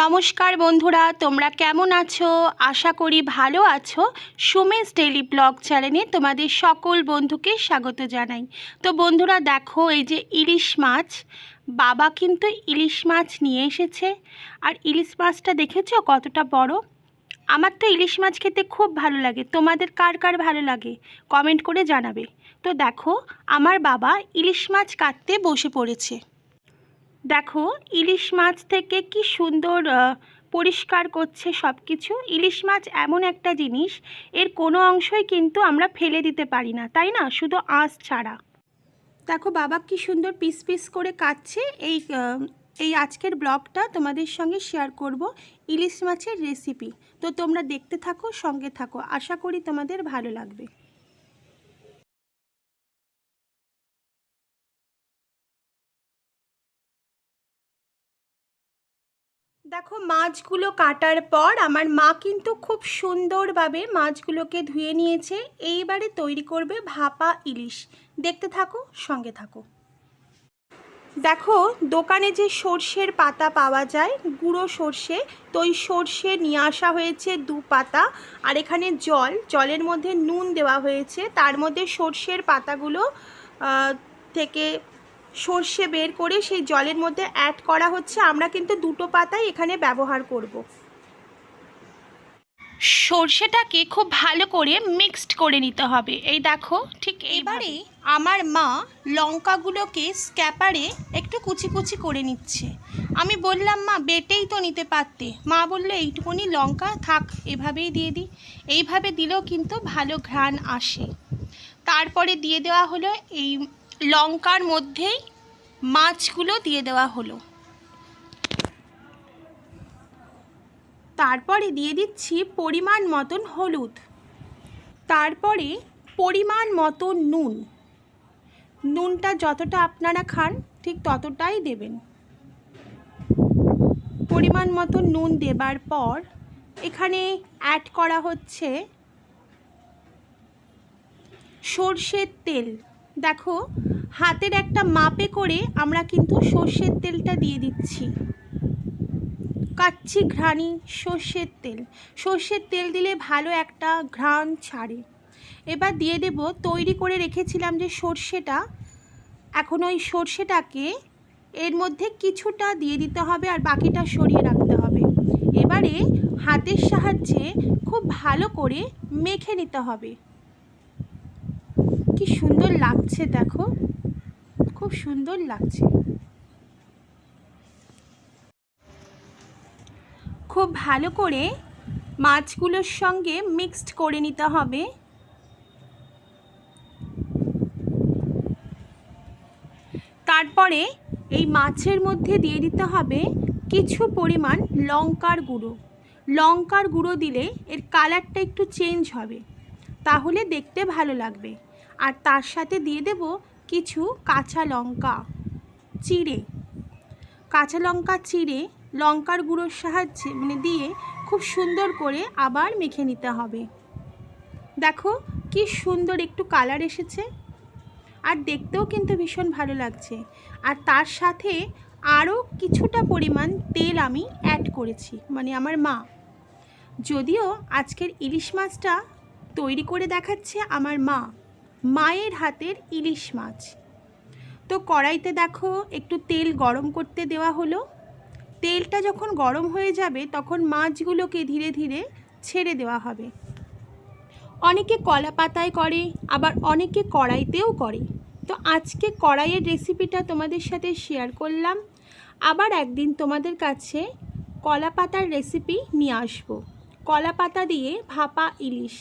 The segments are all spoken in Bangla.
নমস্কার বন্ধুরা, তোমরা কেমন আছো? আশা করি ভালো আছো। সুমিস ডেইলি ব্লগ চ্যানেলে তোমাদের সকল বন্ধুকে স্বাগত জানাই। তো বন্ধুরা দেখো, এই যে ইলিশ মাছ, বাবা কিন্তু ইলিশ মাছ নিয়ে এসেছে। আর ইলিশ মাছটা দেখেছো কতটা বড়? আমার তো ইলিশ মাছ খেতে খুব ভালো লাগে। তোমাদের কার কার ভালো লাগে কমেন্ট করে জানাবে। তো দেখো, আমার বাবা ইলিশ মাছ কাটতে বসে পড়েছে। দেখো ইলিশ মাছ থেকে কি সুন্দর পরিষ্কার করছে সব কিছু। ইলিশ মাছ এমন একটা জিনিস, এর কোনো অংশই কিন্তু আমরা ফেলে দিতে পারি না, তাই না? শুধু আঁশ ছাড়া। দেখো বাবা কি সুন্দর পিস পিস করে কাটছে। এই আজকের ব্লগটা তোমাদের সঙ্গে শেয়ার করব ইলিশ মাছের রেসিপি। তো তোমরা দেখতে থাকো, সঙ্গে থাকো, আশা করি তোমাদের ভালো লাগবে। দেখো মাছগুলো কাটার পর আমার মা কিন্তু খুব সুন্দরভাবে মাছগুলোকে ধুয়ে নিয়েছে। এইবারে তৈরি করবে ভাপা ইলিশ। দেখতে থাকো, সঙ্গে থাকো। দেখো দোকানে যে সর্ষের পাতা পাওয়া যায়, গুঁড়ো সর্ষে, তো ওই সর্ষে নিয়ে আসা হয়েছে 2 পাতা। আর এখানে জলের মধ্যে নুন দেওয়া হয়েছে, তার মধ্যে সর্ষের পাতাগুলো থেকে সর্ষে বের করে সেই জলের মধ্যে অ্যাড করা হচ্ছে। আমরা কিন্তু 2টো পাতাই এখানে ব্যবহার করব। সর্ষেটাকে খুব ভালো করে মিক্সড করে নিতে হবে। এই দেখো ঠিক এইবারে আমার মা লঙ্কাগুলোকে স্ক্যাপারে একটু কুচি কুচি করে নিচ্ছে। আমি বললাম মা বেটেই তো নিতে পারতে। মা বললো এইটুকুনি লঙ্কা থাক, এভাবেই দিয়ে দিই। এইভাবে দিলেও কিন্তু ভালো ঘ্রাণ আসে। তারপরে দিয়ে দেওয়া হলো এই লঙ্কার মধ্যেই মাছগুলো দিয়ে দেওয়া হলো। তারপরে দিয়ে দিচ্ছি পরিমাণ মতন হলুদ, তারপরে পরিমাণ মতো নুন। নুনটা যতটা আপনারা খান ঠিক ততটাই দেবেন। পরিমাণ মতো নুন দেবার পর এখানে অ্যাড করা হচ্ছে সর্ষের তেল। দেখো হাতের একটা মাপে করে আমরা কিন্তু সর্ষের তেলটা দিয়ে দিচ্ছি। কাচ্চি ঘ্রাণী সর্ষের তেল। সর্ষের তেল দিলে ভালো একটা ঘ্রাণ ছাড়ে। এবার দিয়ে দেব তৈরি করে রেখেছিলাম যে সর্ষেটা। এখন ওই সর্ষেটাকে এর মধ্যে কিছুটা দিয়ে দিতে হবে আর বাকিটা সরিয়ে রাখতে হবে। এবারে হাতের সাহায্যে খুব ভালো করে মেখে নিতে হবে। কি সুন্দর লাগছে দেখো, খুব সুন্দর লাগছে। খুব ভালো করে মাছগুলোর সঙ্গে মিক্সড করে নিতে হবে। তারপরে এই মাছের মধ্যে দিয়ে দিতে হবে কিছু পরিমাণ লঙ্কার গুঁড়ো। লঙ্কার গুঁড়ো দিলে এর কালারটা একটু চেঞ্জ হবে, তাহলে দেখতে ভালো লাগবে। আর তার সাথে দিয়ে দেব কিছু কাঁচা লঙ্কা চিড়ে। কাঁচা লঙ্কা চিড়ে লঙ্কার গুঁড়োর সাহায্যে দিয়ে খুব সুন্দর করে আবার মেখে নিতে হবে। দেখো কি সুন্দর একটু কালার এসেছে, আর দেখতেও কিন্তু ভীষণ ভালো লাগছে। আর তার সাথে আরও কিছুটা পরিমাণ তেল আমি অ্যাড করেছি, আমার মা। যদিও আজকের ইলিশ মাছটা তৈরি করে দেখাচ্ছে আমার মা, মায়ের হাতের ইলিশ মাছ। তো কড়াইতে দেখো একটু তেল গরম করতে দেওয়া হলো। তেলটা যখন গরম হয়ে যাবে তখন মাছগুলোকে ধীরে ধীরে ছেড়ে দেওয়া হবে। অনেকে কলা পাতায় করে, আবার অনেকে কড়াইতেও করে। তো আজকে কড়াইয়ের রেসিপিটা তোমাদের সাথে শেয়ার করলাম। আবার একদিন তোমাদের কাছে কলা পাতার রেসিপি নিয়ে আসব। কলা পাতা দিয়ে ভাপা ইলিশ,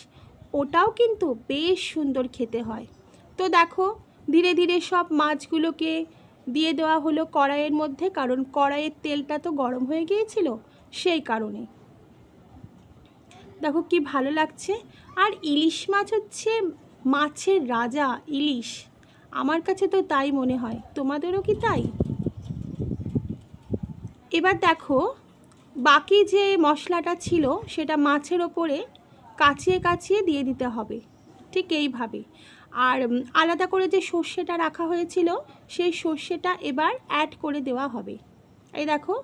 ওটাও কিন্তু বেশ সুন্দর খেতে হয়। তো দেখো ধীরে ধীরে সব মাছগুলোকে দিয়ে দেওয়া হলো কড়াইয়ের মধ্যে, কারণ কড়াইয়ের তেলটা তো গরম হয়ে গিয়েছিল সেই কারণে। দেখো কি ভালো লাগছে। আর ইলিশ মাছ হচ্ছে মাছের রাজা ইলিশ, আমার কাছে তো তাই মনে হয়। তোমাদেরও কি তাই? এবার দেখো বাকি যে মশলাটা ছিল সেটা মাছের ওপরে কাচিয়ে কাচিয়ে দিয়ে দিতে হবে, ঠিক এইভাবে। আর আলাদা করে যে সর্ষেটা রাখা হয়েছিল সেই সর্ষেটা এবার অ্যাড করে দেওয়া হবে। এই দেখো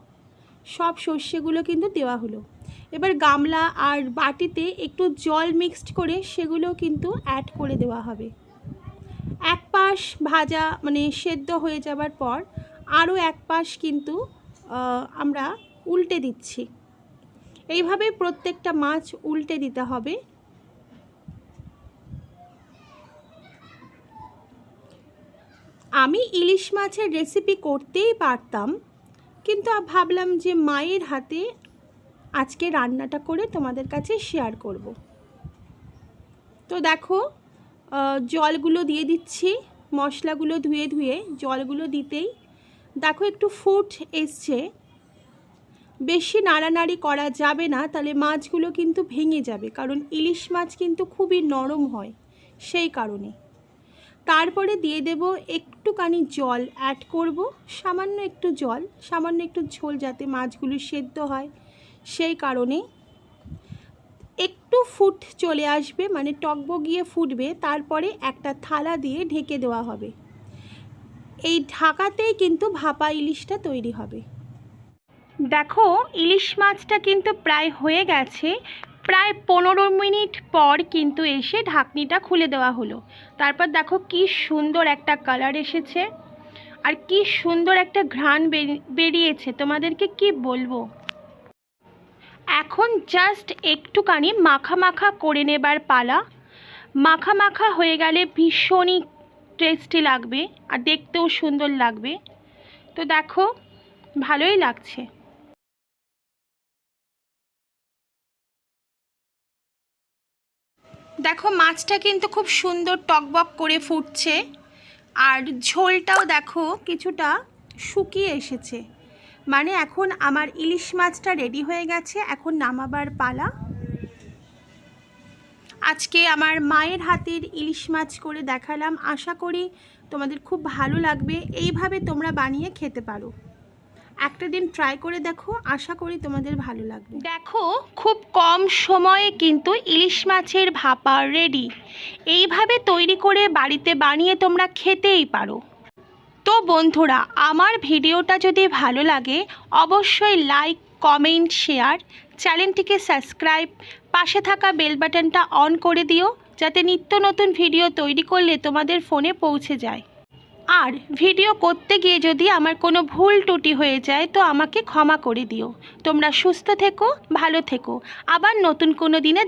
সব সর্ষেগুলো কিন্তু দেওয়া হলো। এবার গামলা আর বাটিতে একটু জল মিক্সড করে সেগুলো কিন্তু অ্যাড করে দেওয়া হবে। এক পাশ ভাজা মানে সেদ্ধ হয়ে যাবার পর আরও এক পাশ কিন্তু আমরা উল্টে দিচ্ছি। এইভাবে প্রত্যেকটা মাছ উল্টে দিতে হবে। আমি ইলিশ মাছের রেসিপি করতেই পারতাম, কিন্তু ভাবলাম যে মায়ের হাতে আজকে রান্নাটা করে তোমাদের কাছে শেয়ার করব। তো দেখো জলগুলো দিয়ে দিচ্ছি, মশলাগুলো ধুয়ে ধুয়ে জলগুলো দিতেই দেখো একটু ফুট এসছে। বেশি নাড়ানাড়ি করা যাবে না, তাহলে মাছগুলো কিন্তু ভেঙে যাবে, কারণ ইলিশ মাছ কিন্তু খুবই নরম হয় সেই কারণে। তারপরে দিয়ে দেব একটুখানি জল অ্যাড করব, সামান্য একটু জল, সামান্য একটু ঝোল, যাতে মাছগুলো সেদ্ধ হয় সেই কারণে। একটু ফুট চলে আসবে মানে টকবগিয়ে ফুটবে, তারপরে একটা থালা দিয়ে ঢেকে দেওয়া হবে। এই ঢাকাতেই কিন্তু ভাপা ইলিশটা তৈরি হবে। দেখো ইলিশ মাছটা কিন্তু প্রায় হয়ে গেছে। প্রায় 15 মিনিট পর কিন্তু এসে ঢাকনিটা খুলে দেওয়া হলো। তারপর দেখো কি সুন্দর একটা কালার এসেছে আর কি সুন্দর একটা ঘ্রাণ বেরিয়েছে, তোমাদেরকে কি বলবো। এখন জাস্ট একটুখানি মাখা মাখা করে নেবার পালা। মাখা মাখা হয়ে গেলে ভীষণই টেস্টি লাগবে আর দেখতেও সুন্দর লাগবে। তো দেখো ভালোই লাগছে। দেখো মাছটা কিন্তু খুব সুন্দর টকবক করে ফুটছে, আর ঝোলটাও দেখো কিছুটা শুকিয়ে এসেছে। মানে এখন আমার ইলিশ মাছটা রেডি হয়ে গেছে, এখন নামাবার পালা। আজকে আমার মায়ের হাতের ইলিশ মাছ করে দেখালাম, আশা করি তোমাদের খুব ভালো লাগবে। এইভাবে তোমরা বানিয়ে খেতে পারো, একটা দিন ট্রাই করে দেখো, আশা করি তোমাদের ভালো লাগবে। দেখো খুব কম সময়ে কিন্তু ইলিশ মাছের ভাপা রেডি। এইভাবে তৈরি করে বাড়িতে বানিয়ে তোমরা খেতেই পারো। তো বন্ধুরা, আমার ভিডিওটা যদি ভালো লাগে অবশ্যই লাইক, কমেন্ট, শেয়ার, চ্যানেলটিকে সাবস্ক্রাইব, পাশে থাকা বেল বাটনটা অন করে দিও, যাতে নিত্য নতুন ভিডিও তৈরি করলে তোমাদের ফোনে পৌঁছে যায়। আর ভিডিও করতে গিয়ে যদি আমার কোনো ভুল ত্রুটি হয়ে যায় তো আমাকে ক্ষমা করে দিও। তোমরা সুস্থ থেকো, ভালো থেকো, আবার নতুন কোনো দিনে